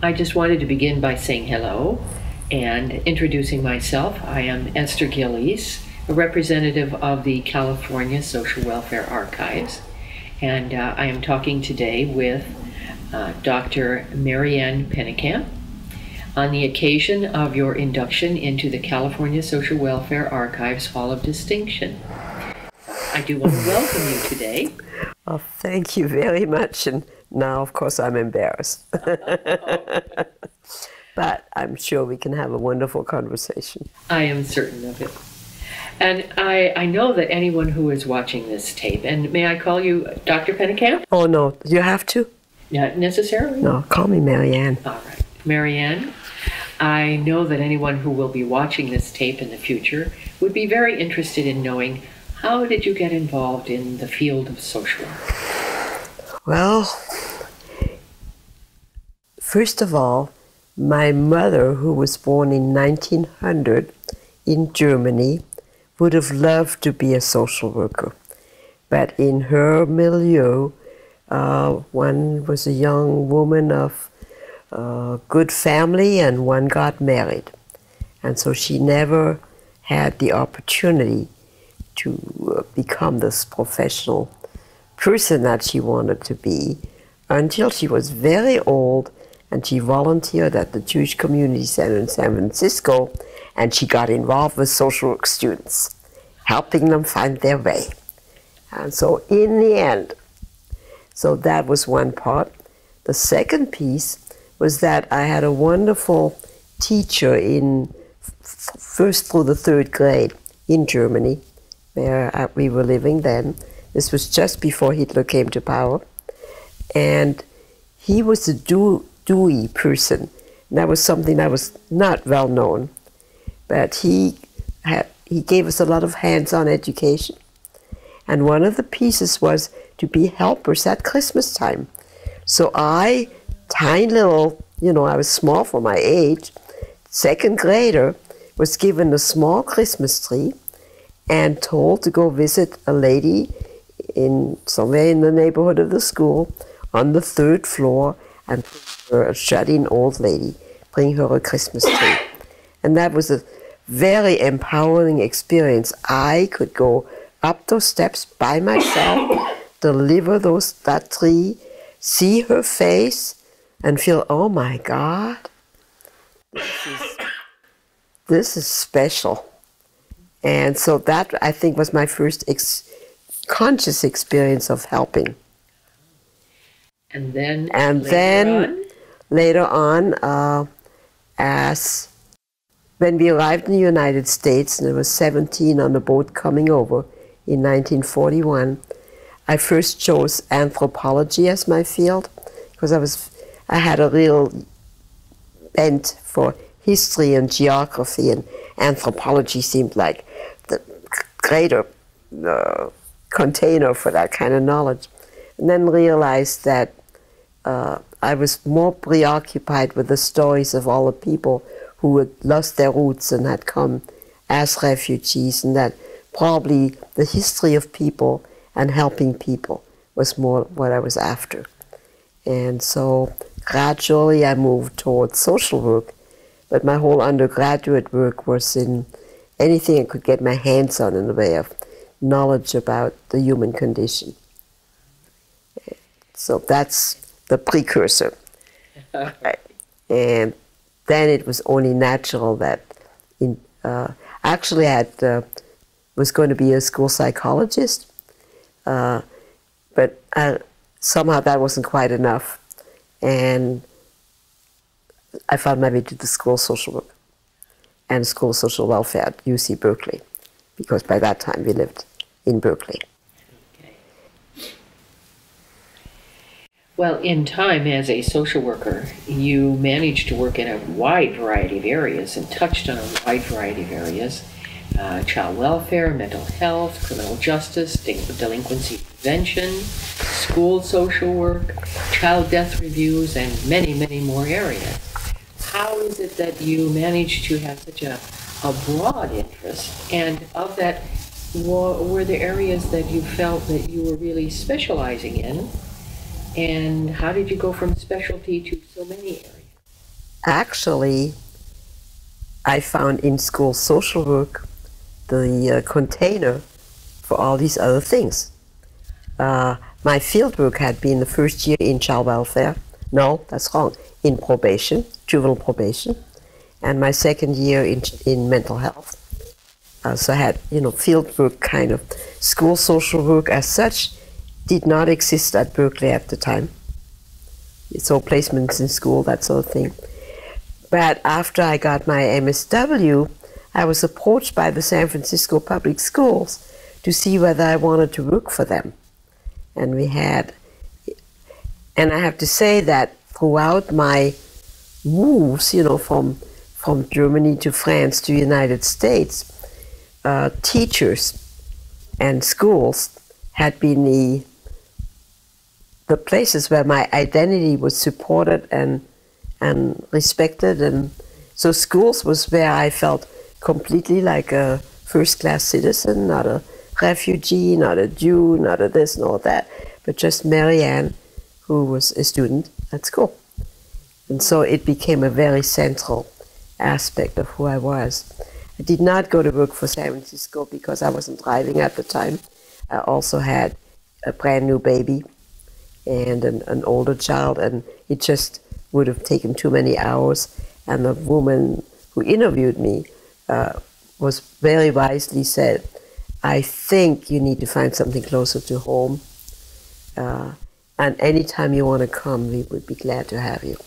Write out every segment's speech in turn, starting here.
I just wanted to begin by saying hello and introducing myself. I am Esther Gillies, a representative of the California Social Welfare Archives, and I am talking today with Dr. Marianne Pennekamp on the occasion of your induction into the California Social Welfare Archives Hall of Distinction. I do want to welcome you today. Well, thank you very much, and now, of course, I'm embarrassed. But I'm sure we can have a wonderful conversation. I am certain of it. And I know that anyone who is watching this tape, and may I call you Dr. Pennekamp? Oh, no, you have to? Not necessarily. No, call me Marianne. All right. Marianne, I know that anyone who will be watching this tape in the future would be very interested in knowing, how did you get involved in the field of social work? Well, first of all, my mother, who was born in 1900 in Germany, would have loved to be a social worker. But in her milieu, one was a young woman of good family and one got married. And so she never had the opportunity to become this professional person that she wanted to be until she was very old, and she volunteered at the Jewish Community Center in San Francisco, and she got involved with social work students, helping them find their way. And so in the end, so that was one part. The second piece was that I had a wonderful teacher in first through the third grade in Germany, where we were living then. This was just before Hitler came to power. And he was a Dewey person. And that was something that was not well known. But he gave us a lot of hands-on education. And one of the pieces was to be helpers at Christmas time. So I, tiny little, I was small for my age, second grader, was given a small Christmas tree and told to go visit a lady somewhere in the neighborhood of the school on the third floor and bring her a shut-in old lady, bring her a Christmas tree. And that was a very empowering experience. I could go up those steps by myself, deliver that tree, see her face, and feel, oh my God, this is special. And so that, I think, was my first conscious experience of helping. And then later on, when we arrived in the United States, and I was 17 on a boat coming over in 1941, I first chose anthropology as my field, because I had a real bent for history and geography, and anthropology seemed like the greater container for that kind of knowledge. And then realized that I was more preoccupied with the stories of all the people who had lost their roots and had come as refugees, and that probably the history of people and helping people was more what I was after. And so gradually I moved towards social work, but my whole undergraduate work was in anything I could get my hands on in the way of knowledge about the human condition. So that's the precursor. And then it was only natural that actually I was going to be a school psychologist, but somehow that wasn't quite enough. And I found my way to the school of social work and school of social welfare at UC Berkeley, because by that time we lived in Berkeley. Well, in time as a social worker, you managed to work in a wide variety of areas and touched on a wide variety of areas. Child welfare, mental health, criminal justice, delinquency prevention, school social work, child death reviews, and many, many more areas. How is it that you managed to have such a broad interest? And of that, were there areas that you felt that you were really specializing in? And how did you go from specialty to so many areas? actually, I found in school social work the container for all these other things. My field work had been the first year in child welfare. No, that's wrong. In probation, juvenile probation, and my second year in mental health. So I had, field work kind of. School social work as such did not exist at Berkeley at the time. So placements in school, that sort of thing. But after I got my MSW, I was approached by the San Francisco Public Schools to see whether I wanted to work for them. And I have to say that throughout my moves, from Germany to France to United States, teachers and schools had been the places where my identity was supported and respected. And so schools was where I felt completely like a first-class citizen, not a refugee, not a Jew, not a this, nor that, but just Marianne, who was a student at school. And so it became a very central aspect of who I was. I did not go to work for San Francisco because I wasn't driving at the time. I also had a brand new baby and an older child, and it just would have taken too many hours. And the woman who interviewed me was very wisely said, I think you need to find something closer to home. And anytime you want to come, we would be glad to have you.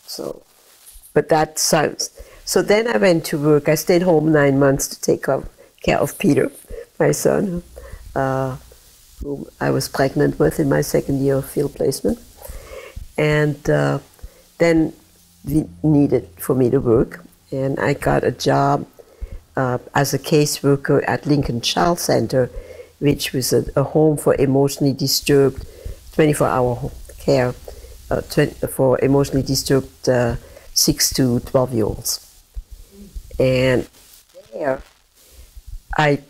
So, but that sounds... So then I went to work. I stayed home 9 months to take care of Peter, my son, whom I was pregnant with in my second year of field placement. And then we needed for me to work. And I got a job as a caseworker at Lincoln Child Center, which was a home for emotionally disturbed, 24-hour care for emotionally disturbed 6 to 12-year-olds. And there, it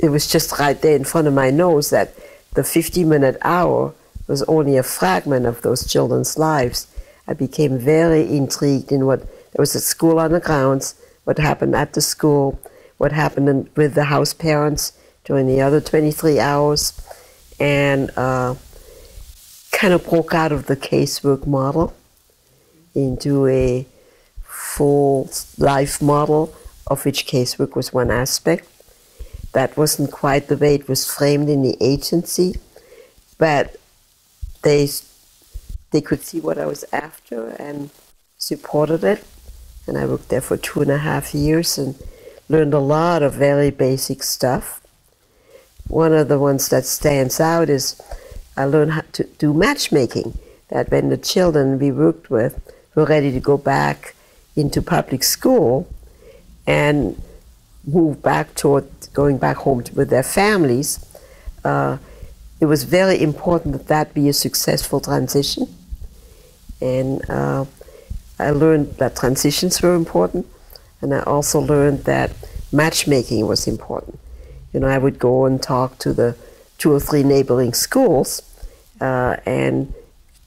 was just right there in front of my nose that the 50-minute hour was only a fragment of those children's lives. I became very intrigued in what there was at school on the grounds, what happened at the school, what happened with the house parents during the other 23 hours, and kind of broke out of the casework model into a full life model, of which casework was one aspect. That wasn't quite the way it was framed in the agency, but they could see what I was after and supported it. And I worked there for 2.5 years and learned a lot of very basic stuff. One of the ones that stands out is I learned how to do matchmaking, that when the children we worked with were ready to go back into public school and move back toward going back home with their families, it was very important that that be a successful transition. And I learned that transitions were important, and I also learned that matchmaking was important. I would go and talk to the 2 or 3 neighboring schools and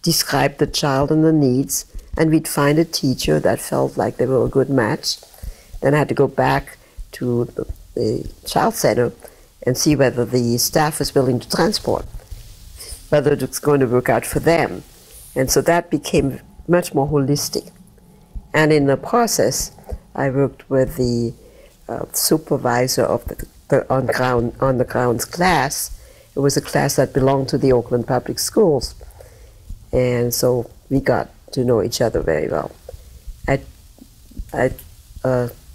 describe the child and the needs, and we'd find a teacher that felt like they were a good match. Then I had to go back to the child center and see whether the staff was willing to transport, whether it was going to work out for them. And so that became much more holistic. And in the process, I worked with the supervisor of the on-the-grounds class. It was a class that belonged to the Oakland Public Schools. And so we got to know each other very well. I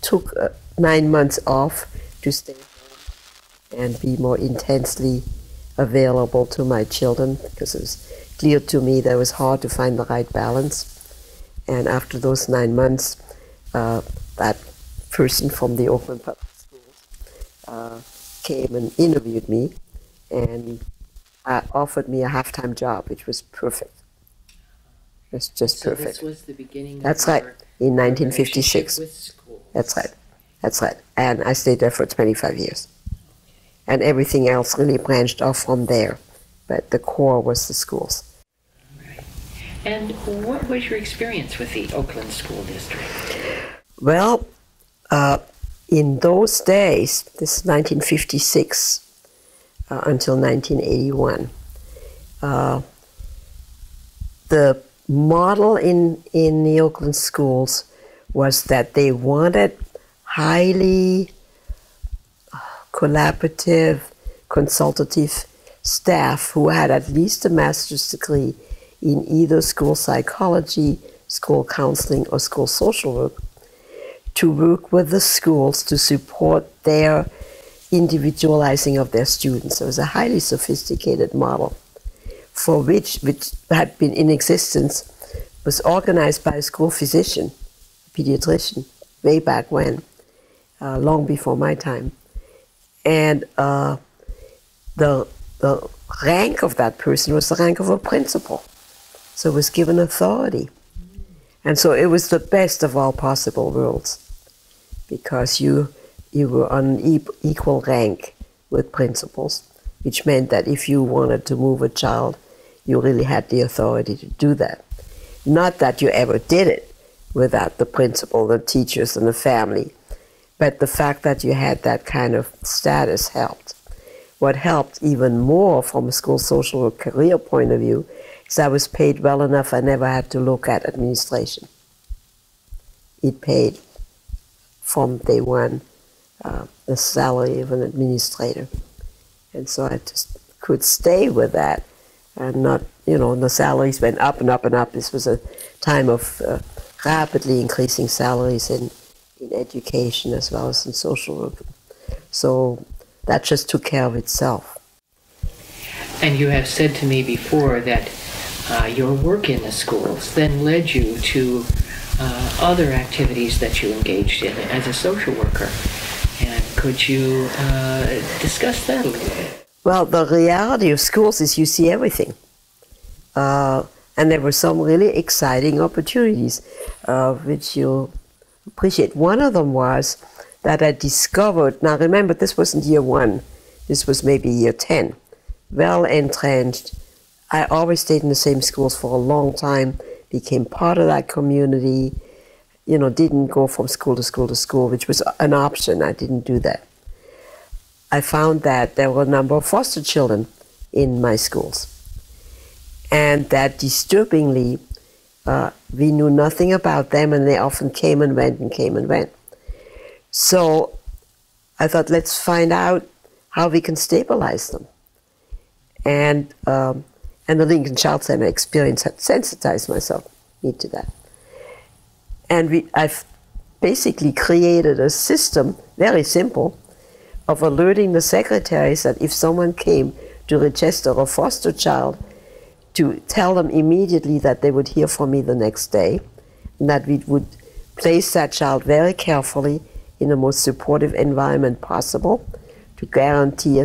took 9 months off to stay home and be more intensely available to my children, because it was clear to me that it was hard to find the right balance. And after those 9 months, that person from the Oakland Public Schools came and interviewed me and offered me a half-time job, which was perfect. It was just perfect. This was the beginning. That's right, in 1956. With schools. That's right. And I stayed there for 25 years. And everything else really branched off from there. But the core was the schools. Right. And what was your experience with the Oakland School District? Well, in those days, this is 1956 until 1981, the model in the Oakland schools was that they wanted highly collaborative, consultative staff who had at least a master's degree in either school psychology, school counseling, or school social work, to work with the schools to support their individualizing of their students. It was a highly sophisticated model for which had been in existence, was organized by a school physician, a pediatrician, way back when, long before my time. And the rank of that person was the rank of a principal. So it was given authority. And so it was the best of all possible worlds, because you were on equal rank with principals, which meant that if you wanted to move a child, you really had the authority to do that. Not that you ever did it without the principal, the teachers, and the family, but the fact that you had that kind of status helped. What helped even more from a school social work career point of view is I was paid well enough I never had to look at administration. It paid from day one the salary of an administrator. And so I just could stay with that and not, the salaries went up and up and up. This was a time of rapidly increasing salaries in education as well as in social work. So that just took care of itself. And you have said to me before that your work in the schools then led you to other activities that you engaged in as a social worker. And could you discuss that a little bit? Well, the reality of schools is you see everything. And there were some really exciting opportunities, which you'll appreciate. One of them was that I discovered, now remember, this wasn't year 1, this was maybe year 10, well entrenched. I always stayed in the same schools for a long time, became part of that community, didn't go from school to school to school, which was an option. I didn't do that. I found that there were a number of foster children in my schools, and that disturbingly, we knew nothing about them, and they often came and went and came and went. So I thought, let's find out how we can stabilize them. And the Lincoln Child Center experience had sensitized me to that. And I've basically created a system, very simple, of alerting the secretaries that if someone came to register a foster child, to tell them immediately that they would hear from me the next day, and that we would place that child very carefully in the most supportive environment possible to guarantee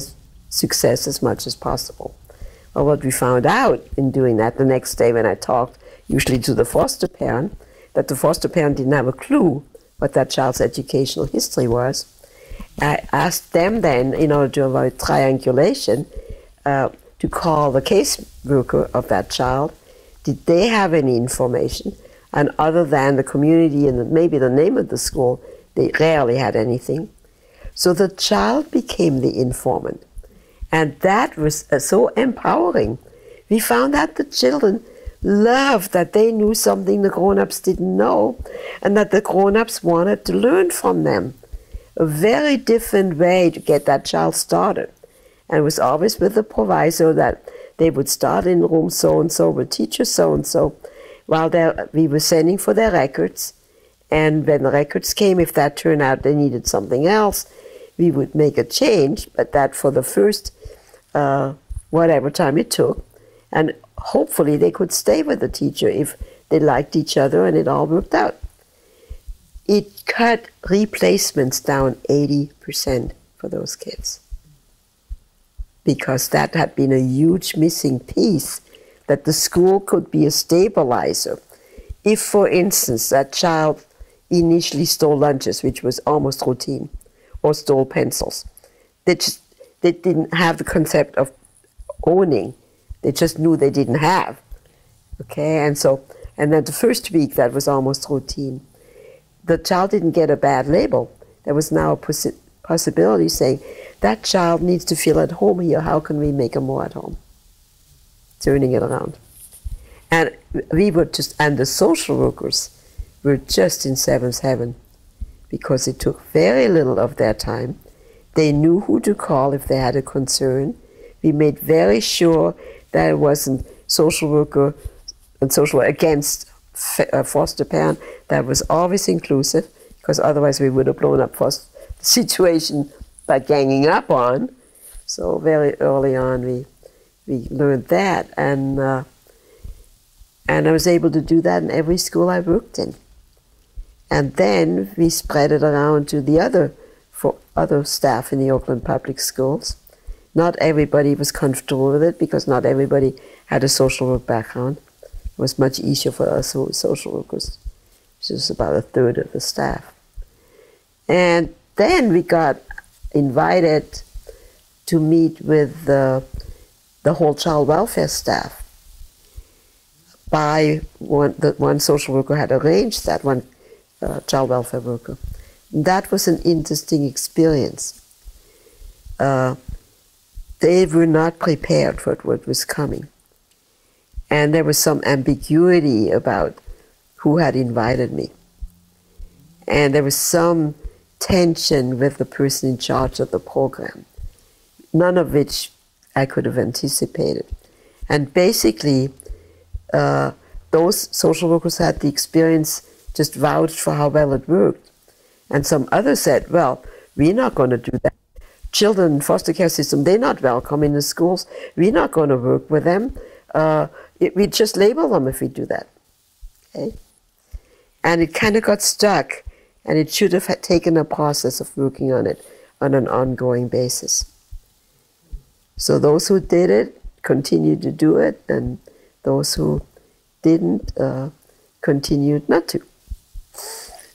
success as much as possible. Well, what we found out in doing that the next day when I talked, usually to the foster parent, that the foster parent didn't have a clue what that child's educational history was. I asked them then, in order to avoid triangulation, to call the case worker of that child. Did they have any information? And other than the community and maybe the name of the school, they rarely had anything. So the child became the informant. And that was so empowering. We found out the children loved that they knew something the grown-ups didn't know, and that the grown-ups wanted to learn from them. A very different way to get that child started. And it was always with the proviso that they would start in room so-and-so with teacher so-and-so, while we were sending for their records. And when the records came, if that turned out they needed something else, we would make a change, but that for the first whatever time it took. And hopefully they could stay with the teacher if they liked each other and it all worked out. It cut replacements down 80% for those kids, because that had been a huge missing piece, that the school could be a stabilizer. If, for instance, that child initially stole lunches, which was almost routine, or stole pencils, they didn't have the concept of owning. They just knew they didn't have. Okay, and then the first week that was almost routine. The child didn't get a bad label. There was now a possibility saying, that child needs to feel at home here, how can we make him more at home? Turning it around. And and the social workers were just in seventh heaven, because it took very little of their time. They knew who to call if they had a concern. We made very sure that it wasn't social worker and social worker against foster parent. That was always inclusive, because otherwise we would have blown up the situation by ganging up on. So very early on we learned that, and I was able to do that in every school I worked in. And then we spread it around to the other staff in the Oakland public schools. Not everybody was comfortable with it, because not everybody had a social work background. It was much easier for us who were social workers, which is about a third of the staff. And then we got invited to meet with the whole child welfare staff. One social worker had arranged that, one child welfare worker. That was an interesting experience. They were not prepared for what was coming. And there was some ambiguity about who had invited me. And there was some tension with the person in charge of the program, none of which I could have anticipated. And basically, those social workers had the experience, just vouched for how well it worked. And some others said, well, we're not going to do that. Children in foster care system, they're not welcome in the schools. We're not going to work with them. We just label them if we do that. Okay? And it kind of got stuck, and it should have taken a process of working on it on an ongoing basis. So those who did it continued to do it, and those who didn't continued not to.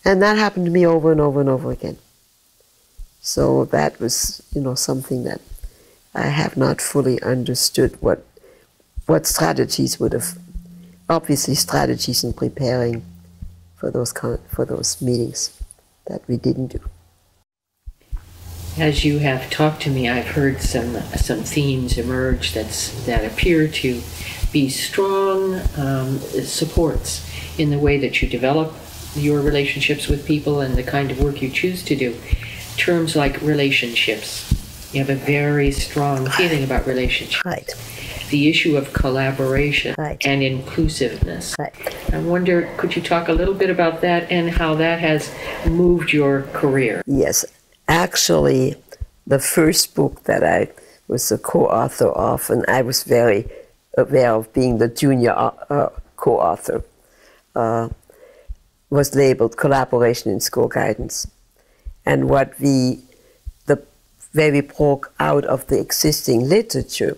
And that happened to me over and over and over again. So that was, something that I have not fully understood what strategies would have, obviously strategies in preparing for those meetings that we didn't do. As you have talked to me, I've heard some themes emerge that appear to be strong supports in the way that you develop your relationships with people and the kind of work you choose to do. Terms like relationships. You have a very strong feeling about relationships. Right. The issue of collaboration Right. and inclusiveness. Right. I wonder, could you talk a little bit about that and how that has moved your career? Yes. Actually, the first book that I was a co-author of, and I was very aware of being the junior co-author, was labeled Collaboration in School Guidance. And where we broke out of the existing literature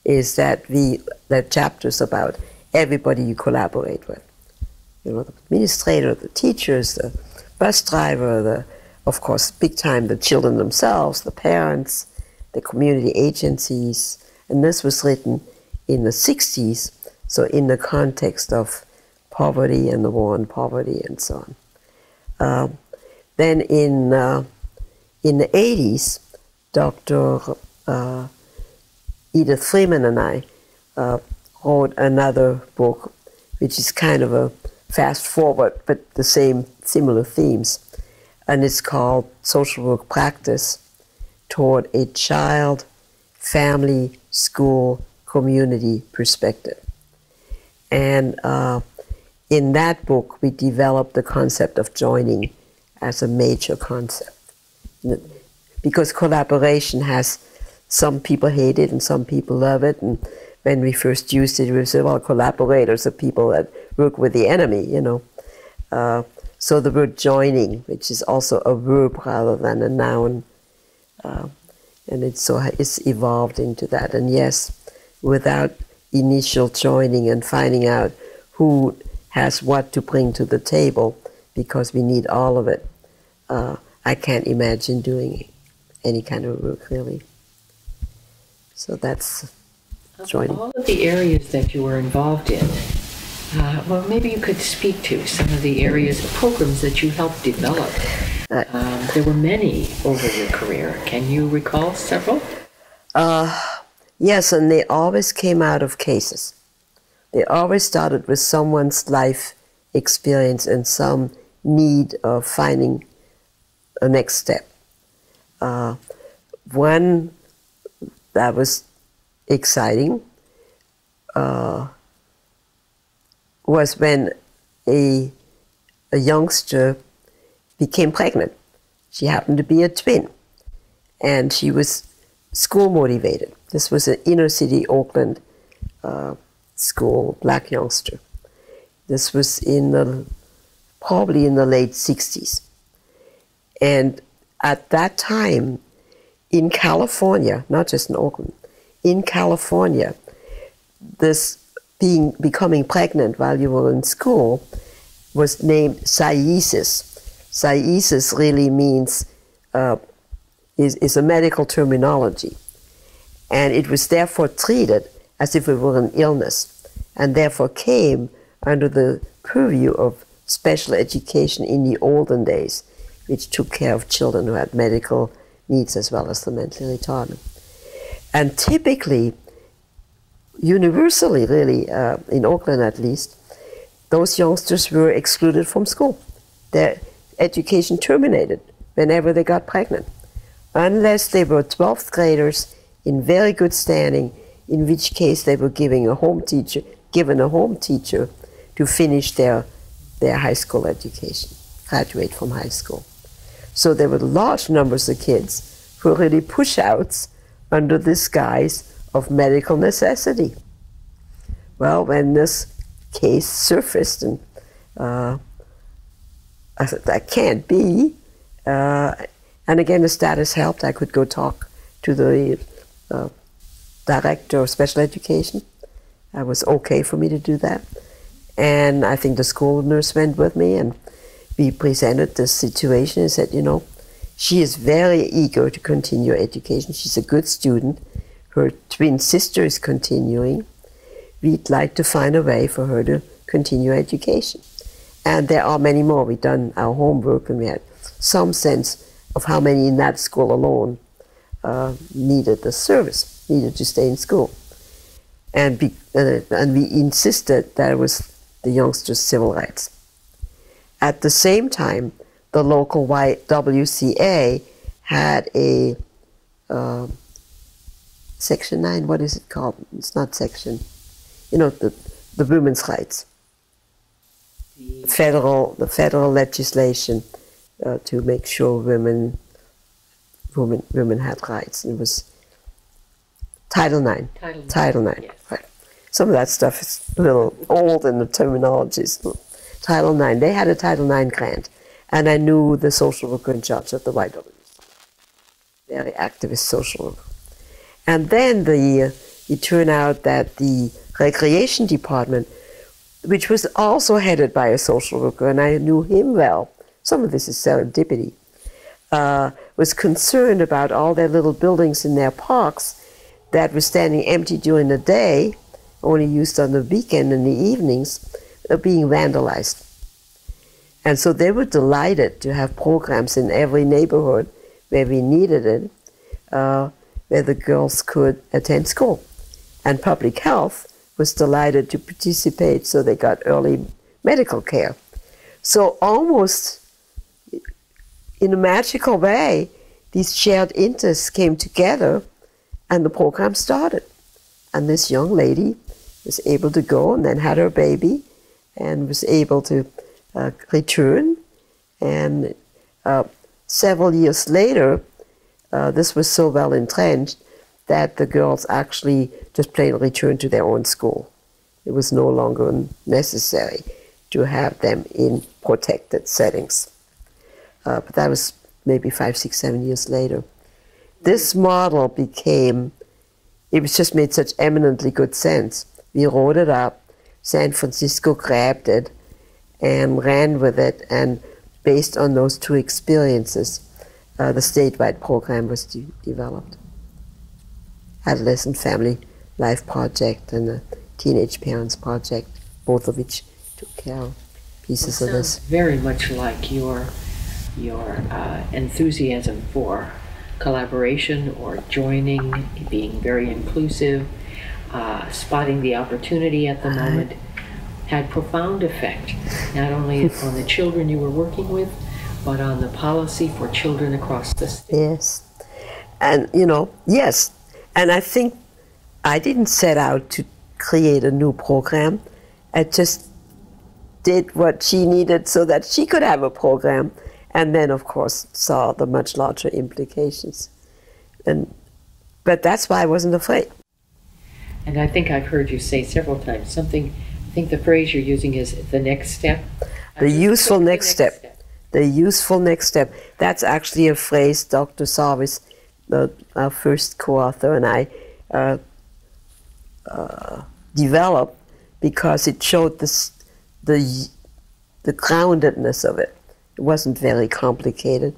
is that the chapters about everybody you collaborate with. The administrator, the teachers, the bus driver, of course, big time, the children themselves, the parents, the community agencies. And this was written in the 60s, so in the context of poverty and the war on poverty and so on. Then in the 80s, Dr. Edith Freeman and I wrote another book, which is kind of a fast forward, but the similar themes. And it's called Social Work Practice Toward a Child, Family, School, Community Perspective. And in that book, we developed the concept of joining as a major concept. Because collaboration has, some people hate it and some people love it. And when we first used it, we said, well, collaborators are people that work with the enemy, So the word joining, which is also a verb rather than a noun, and it's evolved into that. And yes, without initial joining and finding out who has what to bring to the table, because we need all of it, I can't imagine doing any kind of work, really. So that's joining. All of the areas that you were involved in, Well, maybe you could speak to some of the areas, programs that you helped develop. There were many over your career. Can you recall several? Yes, and they always came out of cases. They always started with someone's life experience and some need of finding a next step. One that was exciting was when a youngster became pregnant. She happened to be a twin, and she was school motivated. This was an inner city Oakland school, black youngster. This was probably in the late 60s. And at that time, in California, not just in Oakland, in California, this becoming pregnant while you were in school was named sciasis. Sciasis really means, is a medical terminology. And it was therefore treated as if it were an illness, and therefore came under the purview of special education in the olden days, which took care of children who had medical needs as well as the mentally retarded. And typically, universally really, in Oakland at least, those youngsters were excluded from school. Their education terminated whenever they got pregnant, unless they were 12th graders in very good standing, in which case they were given a home teacher to finish their high school education, graduate from high school. So there were large numbers of kids who were really push-outs under this guise of medical necessity. Well, when this case surfaced, and I said, that can't be. And again, the status helped. I could go talk to the director of special education. It was okay for me to do that. And I think the school nurse went with me, and we presented this situation and said, you know, she is very eager to continue education. She's a good student. Her twin sister is continuing. We'd like to find a way for her to continue education. And there are many more. We've done our homework, and we had some sense of how many in that school alone needed the service, needed to stay in school. And we insisted that it was the youngsters' civil rights. At the same time, the local YWCA had a Section 9, what is it called? It's not Section, you know, the women's rights. The federal legislation to make sure women had rights. It was Title IX. Title IX. Yes. Right. Some of that stuff is a little old in the terminologies. Title IX. They had a Title IX grant, and I knew the social worker in charge of the YWCA. Very activist social worker. And then it turned out that the recreation department, which was also headed by a social worker, and I knew him well, some of this is serendipity, was concerned about all their little buildings in their parks that were standing empty during the day, only used on the weekend and the evenings, being vandalized. And so they were delighted to have programs in every neighborhood where we needed it, where the girls could attend school. And public health was delighted to participate, so they got early medical care. So almost in a magical way, these shared interests came together, and the program started. And this young lady was able to go and then had her baby and was able to return. And several years later, this was so well entrenched that the girls actually just plain returned to their own school. It was no longer necessary to have them in protected settings. But that was maybe 5, 6, 7 years later. This model became, it was just made such eminently good sense. We wrote it up, San Francisco grabbed it and ran with it, and based on those two experiences, the statewide program was developed. Adolescent Family Life Project and the Teenage Parents Project. both of which took care of pieces of this. Very much like your enthusiasm for collaboration or joining, being very inclusive, spotting the opportunity at the moment, had profound effect, not only on the children you were working with, but on the policy for children across the state. Yes. And, yes. And I think I didn't set out to create a new program. I just did what she needed so that she could have a program, and then, of course, saw the much larger implications. But that's why I wasn't afraid. And I think I've heard you say several times something, I think the phrase you're using is the next step. The useful next step. The useful next step. That's actually a phrase Dr. Sarvis, our first co-author, and I developed because it showed the groundedness of it. It wasn't very complicated.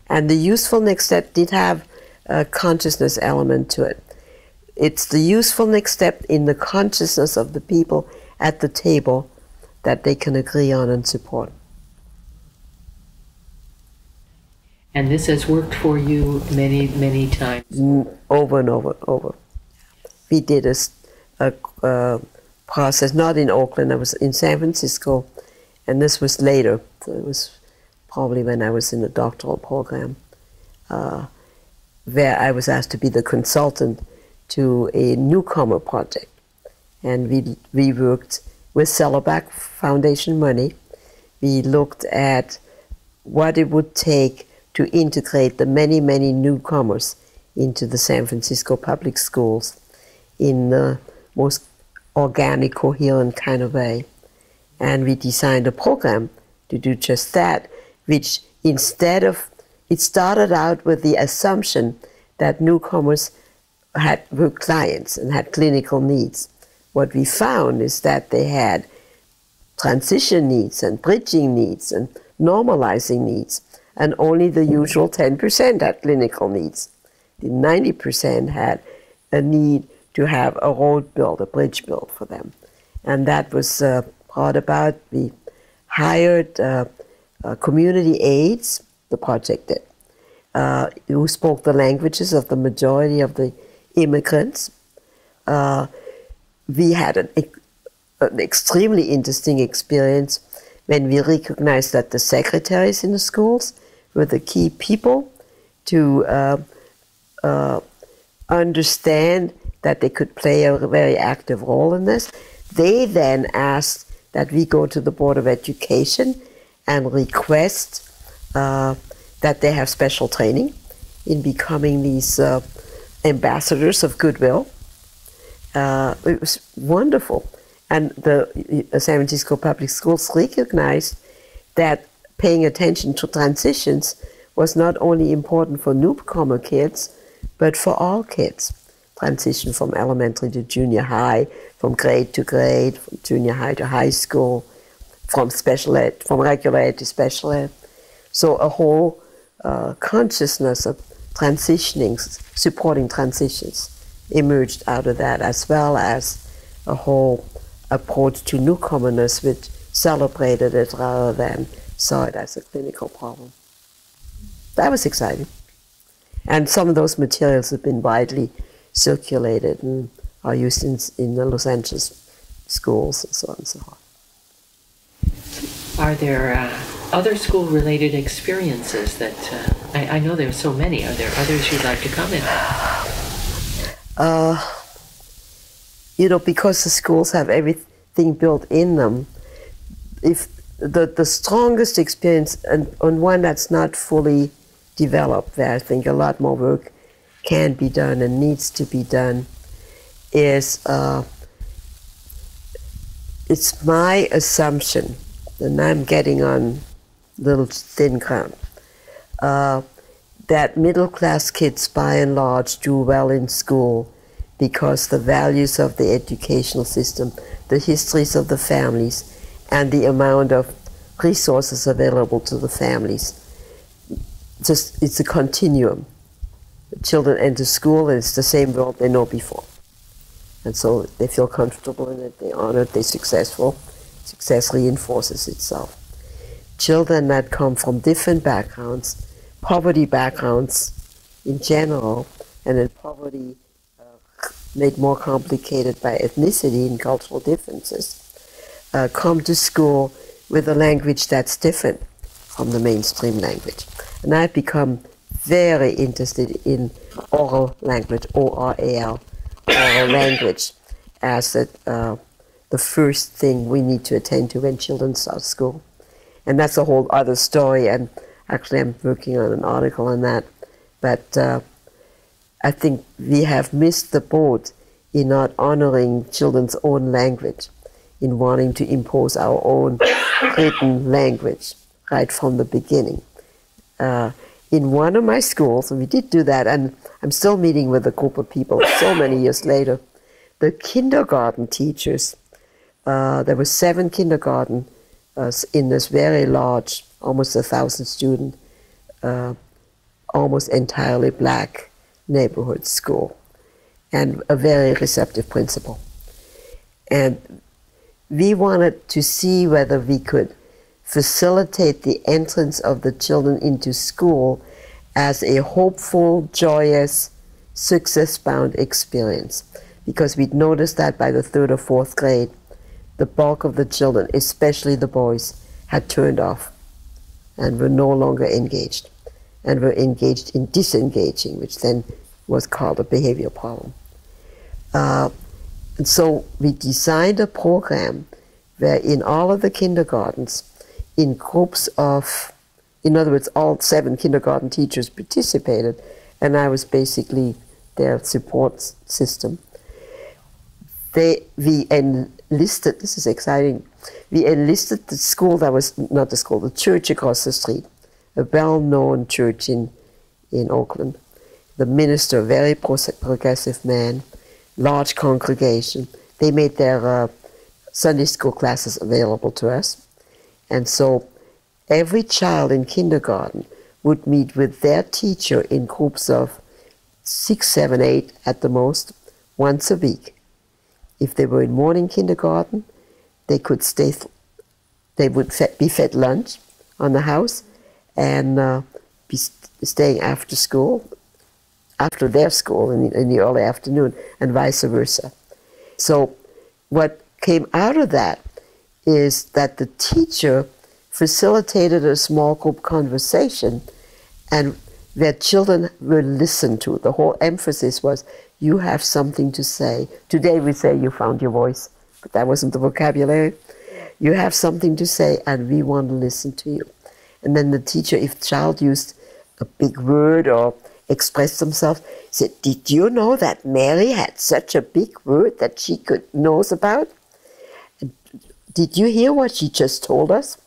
And the useful next step did have a consciousness element to it. It's the useful next step in the consciousness of the people at the table that they can agree on and support. And this has worked for you many, many times? Over and over and over. We did a process, not in Oakland, I was in San Francisco, and this was later. So it was probably when I was in a doctoral program, where I was asked to be the consultant to a newcomer project. And we worked with Sellerback Foundation money. We looked at what it would take to integrate the many, many newcomers into the San Francisco public schools in the most organic, coherent kind of way. And we designed a program to do just that, which it started out with the assumption that newcomers were clients and had clinical needs. What we found is that they had transition needs and bridging needs and normalizing needs, and only the usual 10% had clinical needs. The 90% had a need to have a road built, a bridge built for them. And that was brought about. We hired community aides, the project did, who spoke the languages of the majority of the immigrants. We had an extremely interesting experience when we recognized that the secretaries in the schools were the key people to understand that they could play a very active role in this. They then asked that we go to the Board of Education and request that they have special training in becoming these ambassadors of goodwill. It was wonderful. And the San Francisco Public Schools recognized that paying attention to transitions was not only important for newcomer kids, but for all kids. Transition from elementary to junior high, from grade to grade, from junior high to high school, from special ed, from regular ed to special ed. So a whole consciousness of transitioning, supporting transitions emerged out of that, as well as a whole approach to newcomerness which celebrated it rather than saw it as a clinical problem. That was exciting. And some of those materials have been widely circulated and are used in the Los Angeles schools and so on and so on. Are there other school-related experiences that, I know there are so many, are there others you'd like to comment on? Because the schools have everything built in them, if the strongest experience, and one that's not fully developed, where I think a lot more work can be done and needs to be done, is it's my assumption, and I'm getting on little thin ground, that middle-class kids by and large do well in school because the values of the educational system, the histories of the families, and the amount of resources available to the families. It's a continuum. Children enter school and it's the same world they know before. And so they feel comfortable in it, they're honored, they're successful. Success reinforces itself. Children that come from different backgrounds, poverty backgrounds in general, and then poverty made more complicated by ethnicity and cultural differences, come to school with a language that's different from the mainstream language. And I've become very interested in oral language, O-R-A-L, oral language, as the first thing we need to attend to when children start school. And that's a whole other story, and actually I'm working on an article on that. But I think we have missed the boat in not honoring children's own language, in wanting to impose our own written language right from the beginning. In one of my schools, and we did do that, and I'm still meeting with a group of people so many years later, the kindergarten teachers, there were 7 kindergarten in this very large, almost 1,000 student, almost entirely black neighborhood school, and a very receptive principal. And we wanted to see whether we could facilitate the entrance of the children into school as a hopeful, joyous, success-bound experience. Because we'd noticed that by the 3rd or 4th grade, the bulk of the children, especially the boys, had turned off and were no longer engaged, and were engaged in disengaging, which then was called a behavior problem. And so we designed a program where in all of the kindergartens, in groups of, in other words, all 7 kindergarten teachers participated, and I was basically their support system. We enlisted, this is exciting, we enlisted the school that was, not the school, the church across the street, a well-known church in Oakland. The minister, a very progressive man, large congregation. They made their Sunday school classes available to us. And so every child in kindergarten would meet with their teacher in groups of 6, 7, 8 at the most, once a week. If they were in morning kindergarten, they could stay, they would be fed lunch on the house and be staying after school, after their school in the early afternoon, and vice versa. So what came out of that is that the teacher facilitated a small group conversation and where children were listened to. The whole emphasis was, you have something to say. Today we say you found your voice, but that wasn't the vocabulary. You have something to say and we want to listen to you. And then the teacher, if the child used a big word or expressed themselves, said, did you know that Mary had such a big word that she knows about? Did you hear what she just told us?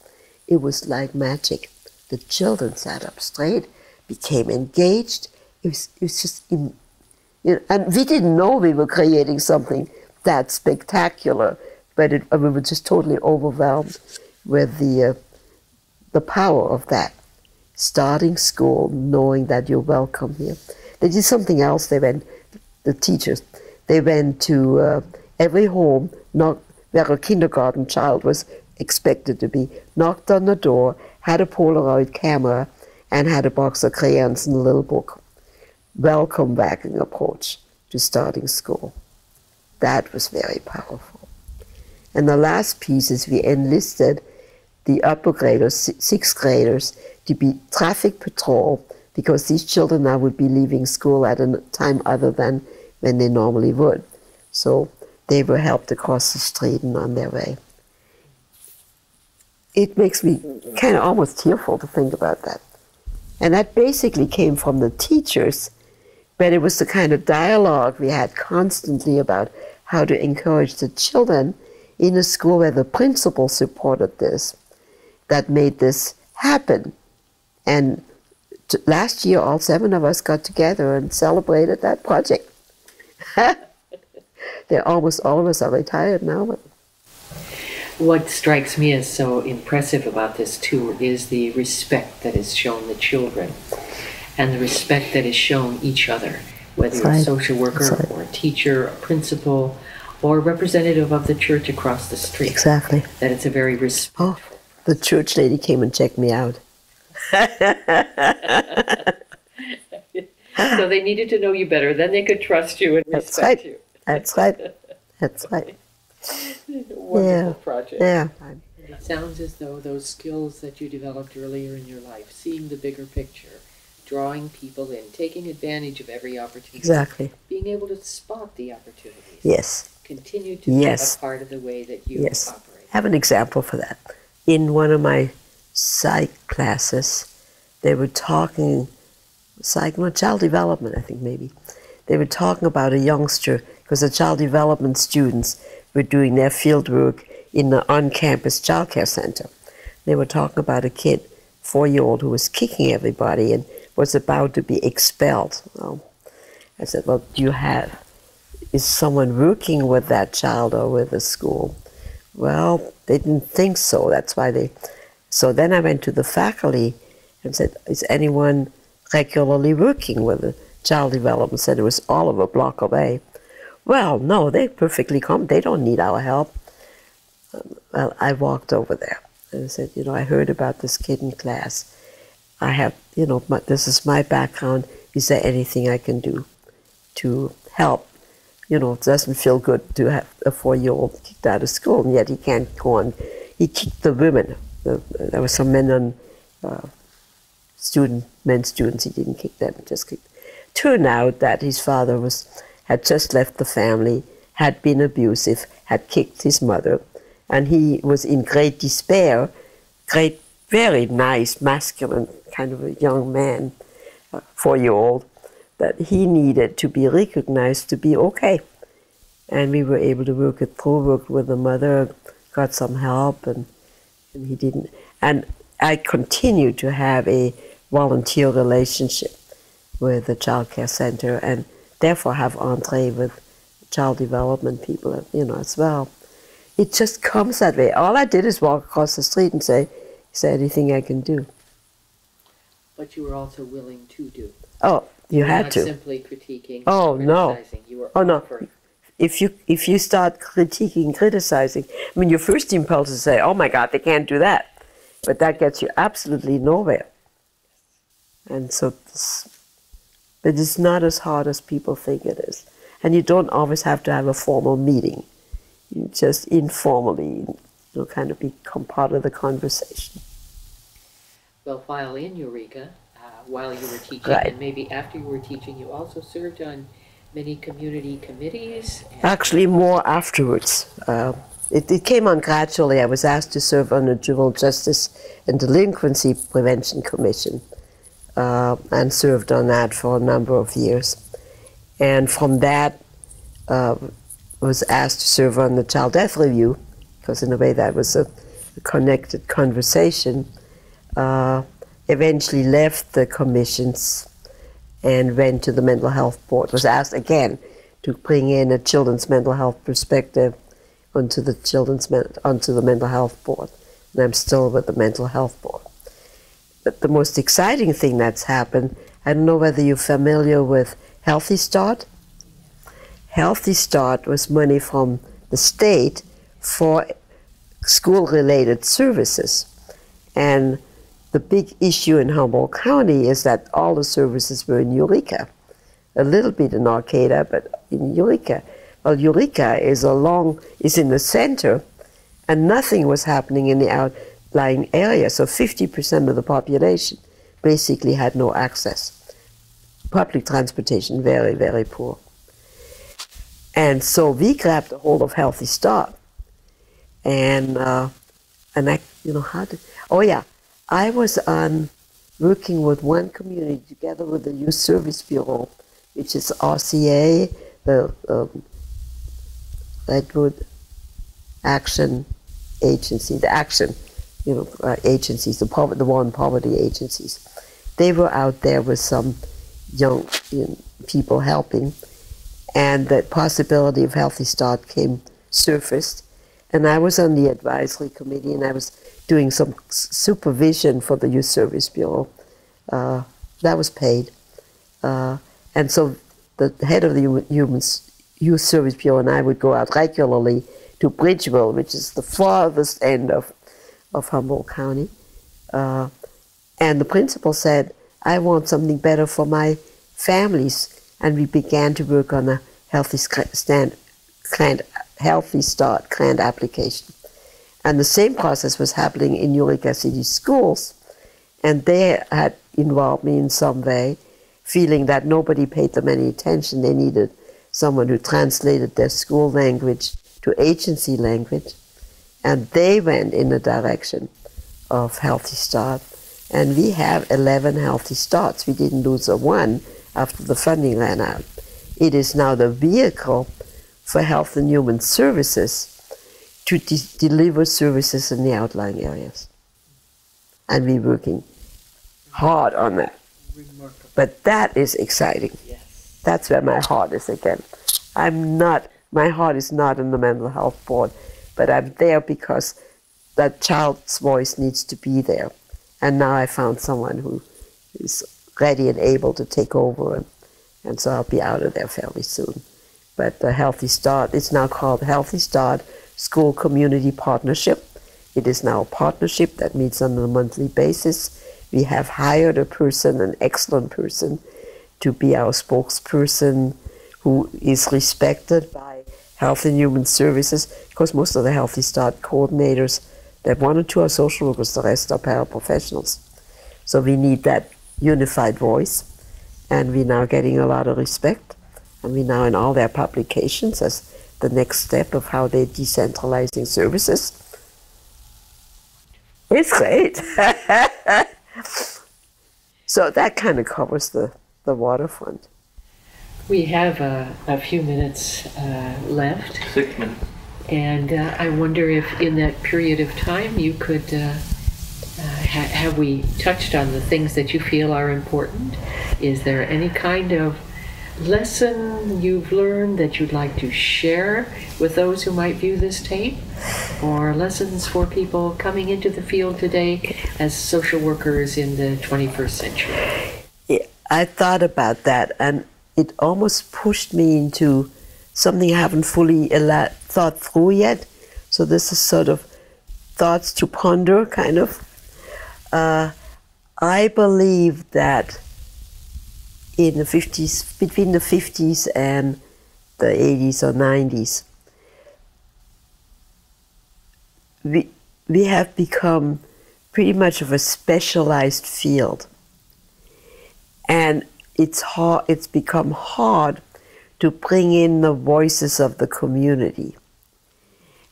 It was like magic. The children sat up straight, became engaged. It was just, you know, and we didn't know we were creating something that spectacular, but we were just totally overwhelmed with the power of that. Starting school, knowing that you're welcome here. They did something else. They went, the teachers, they went to every home, where a kindergarten child was expected to be, knocked on the door, had a Polaroid camera, and had a box of crayons and a little book. Welcome-backing approach to starting school. That was very powerful. And the last piece is we enlisted the upper graders, 6th graders, to be traffic patrol, because these children now would be leaving school at a time other than when they normally would. So they were helped across the street and on their way. It makes me kind of almost tearful to think about that. And that basically came from the teachers, but it was the kind of dialogue we had constantly about how to encourage the children in a school where the principal supported this, that made this happen. And last year, all 7 of us got together and celebrated that project. They're almost all of us are retired now. But what strikes me as so impressive about this tour is the respect that is shown the children and the respect that is shown each other, whether you're a social worker or a teacher, a principal, or a representative of the church across the street. Exactly. That it's a very respectful. Oh, the church lady came and checked me out. So they needed to know you better, then they could trust you and respect you. That's right. That's right. Wonderful project. Yeah. It sounds as though those skills that you developed earlier in your life, seeing the bigger picture, drawing people in, taking advantage of every opportunity, Exactly. being able to spot the opportunities, Yes. continue to be a part of the way that you operate. I have an example for that. In one of my psych classes, they were talking, child development, I think maybe. They were talking about a youngster, because the child development students were doing their field work in the on-campus child care center. They were talking about a kid, 4-year-old, who was kicking everybody and was about to be expelled. Well, I said, well, is someone working with that child or with the school? Well, they didn't think so. That's why so then I went to the faculty and said, is anyone regularly working with the child development center? It was all of a block away. Well, no, they're perfectly calm. They don't need our help. Well, I walked over there and I said, I heard about this kid in class. I have, this is my background. Is there anything I can do to help? It doesn't feel good to have a 4-year-old kicked out of school, and yet he can't go on. He kicked the women. There were some men on men students. He didn't kick them. Just kicked. Turned out that his father had just left the family, had been abusive, had kicked his mother, and he was in great despair. Very nice, masculine kind of a young man, 4-year-old. That he needed to be recognized to be okay. And we were able to work it through, worked with the mother, got some help, and he didn't. And I continue to have a volunteer relationship with the child care center, and therefore have entree with child development people, as well. It just comes that way. All I did is walk across the street and say, is there anything I can do? But you were also willing to do. Oh, you had not to. Simply critiquing. Oh no. You were offering. If you start criticizing, I mean, your first impulse is to say, "Oh my God, they can't do that," but that gets you absolutely nowhere. And so, but it's not as hard as people think it is, and you don't always have to have a formal meeting. You just informally, kind of become part of the conversation. Well, while in Eureka. While you were teaching, right. And maybe after you were teaching, you also served on many community committees? Actually, more afterwards. It came on gradually. I was asked to serve on the Juvenile Justice and Delinquency Prevention Commission and served on that for a number of years. And from that, was asked to serve on the Child Death Review, because in a way that was a connected conversation. Eventually left the commissions and went to the Mental Health Board. Was asked again to bring in a children's mental health perspective onto the Mental Health Board. And I'm still with the Mental Health Board. But the most exciting thing that's happened, I don't know whether you're familiar with Healthy Start. Healthy Start was money from the state for school-related services. And the big issue in Humboldt County is that all the services were in Eureka. A little bit in Arcata, but in Eureka. Well, Eureka is in the center, and nothing was happening in the outlying area. So 50% of the population basically had no access. Public transportation, very, very poor. And so we grabbed a hold of Healthy Start. And I, I was working with one community together with the Youth Service Bureau, which is RCA, the Redwood Action Agency, the Action, agencies, the War on Poverty agencies. They were out there with some young people helping, and the possibility of Healthy Start surfaced, and I was on the advisory committee, and I was doing some supervision for the Youth Service Bureau. That was paid. And so the head of the Youth Service Bureau and I would go out regularly to Bridgeville, which is the farthest end of Humboldt County. And the principal said, I want something better for my families. And we began to work on a Healthy Start grant application. And the same process was happening in Eureka City schools. And they had involved me in some way, feeling that nobody paid them any attention. They needed someone who translated their school language to agency language. And they went in the direction of Healthy Start. And we have 11 Healthy Starts. We didn't lose a one after the funding ran out. It is now the vehicle for Health and Human Services to deliver services in the outlying areas. And we're working hard on that. Remarkable. But that is exciting. Yes. That's where my heart is again. My heart is not in the mental health board, but I'm there because that child's voice needs to be there. And now I found someone who is ready and able to take over, and so I'll be out of there fairly soon. But the Healthy Start, it's now called Healthy Start School Community Partnership. It is now a partnership that meets on a monthly basis. We have hired a person, an excellent person, to be our spokesperson, who is respected by Health and Human Services, because most of the Healthy Start coordinators, that one or two are social workers, the rest are paraprofessionals. So we need that unified voice, and we're now getting a lot of respect, and we're now in all their publications as the next step of how they're decentralizing services. It's great. So that kind of covers the waterfront. We have a few minutes left. 6 minutes. And I wonder if in that period of time you could, have we touched on the things that you feel are important? Is there any kind of lesson you've learned that you'd like to share with those who might view this tape? Or lessons for people coming into the field today as social workers in the 21st century? Yeah, I thought about that, and it almost pushed me into something I haven't fully thought through yet. So this is sort of thoughts to ponder, kind of. I believe that in the 50s, between the 50s and the 80s or 90s, we have become pretty much of a specialized field. And it's become hard to bring in the voices of the community.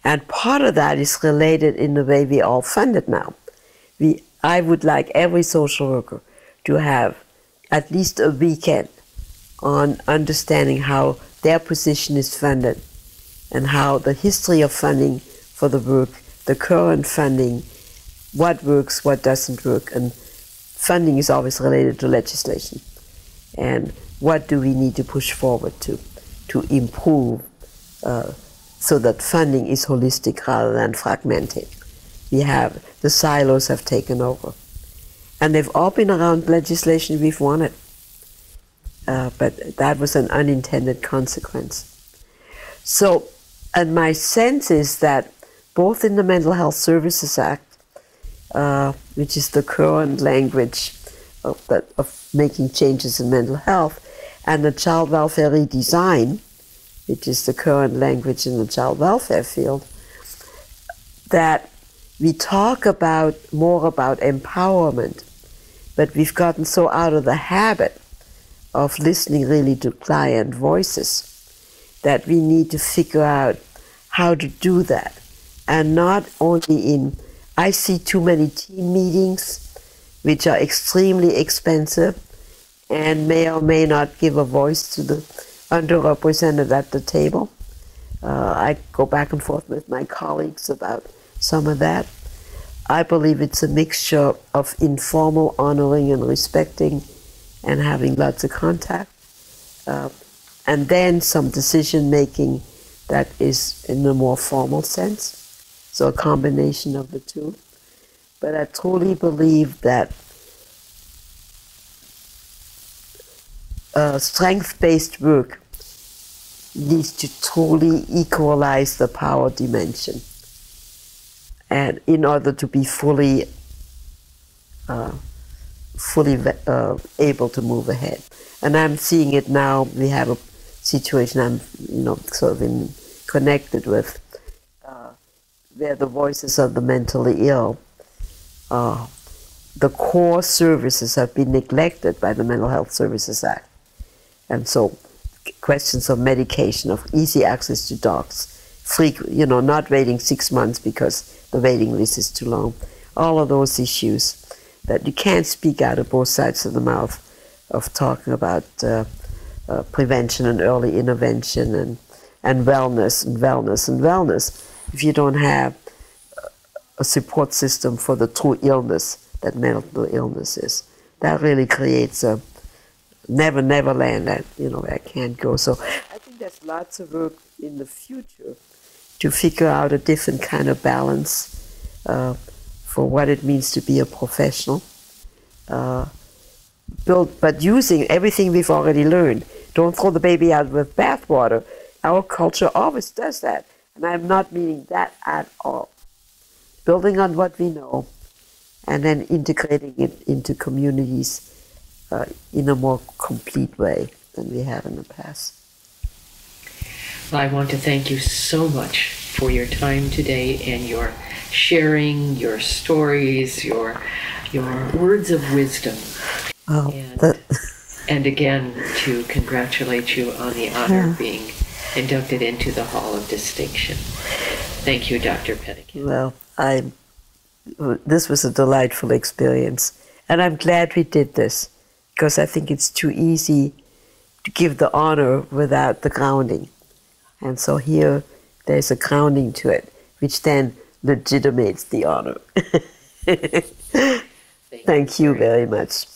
And part of that is related in the way we all fund it now. I would like every social worker to have at least a weekend on understanding how their position is funded and how the history of funding for the work, the current funding, what works, what doesn't work. And funding is always related to legislation. And what do we need to push forward to improve so that funding is holistic rather than fragmented. The silos have taken over. And they've all been around legislation we've wanted. But that was an unintended consequence. So, and my sense is that both in the Mental Health Services Act, which is the current language of making changes in mental health, and the child welfare redesign, which is the current language in the child welfare field, that we talk more about empowerment, but we've gotten so out of the habit of listening really to client voices that we need to figure out how to do that. And not only I see too many team meetings, which are extremely expensive and may or may not give a voice to the underrepresented at the table. I go back and forth with my colleagues about some of that. I believe it's a mixture of informal honoring and respecting and having lots of contact, and then some decision making that is in a more formal sense. So a combination of the two. But I truly believe that strength-based work needs to truly equalize the power dimension, and in order to be fully able to move ahead. And I'm seeing it now. We have a situation I'm sort of connected with, where the voices of the mentally ill, the core services have been neglected by the Mental Health Services Act. And so questions of medication, of easy access to docs, not waiting 6 months because the waiting list is too long. All of those issues that you can't speak out of both sides of the mouth of talking about prevention and early intervention and wellness if you don't have a support system for the true illness that mental illness is. That really creates a never land that I can't go. So I think there's lots of work in the future to figure out a different kind of balance for what it means to be a professional. But using everything we've already learned. Don't throw the baby out with bathwater. Our culture always does that, and I'm not meaning that at all. Building on what we know, and then integrating it into communities in a more complete way than we have in the past. Well, I want to thank you so much for your time today and your sharing, your stories, your words of wisdom. Oh, and again, to congratulate you on the honor of being inducted into the Hall of Distinction. Thank you, Dr. Pennekamp. Well, this was a delightful experience, and I'm glad we did this, because I think it's too easy to give the honor without the grounding. And so here, there's a grounding to it, which then legitimates the honor. Thank you very much.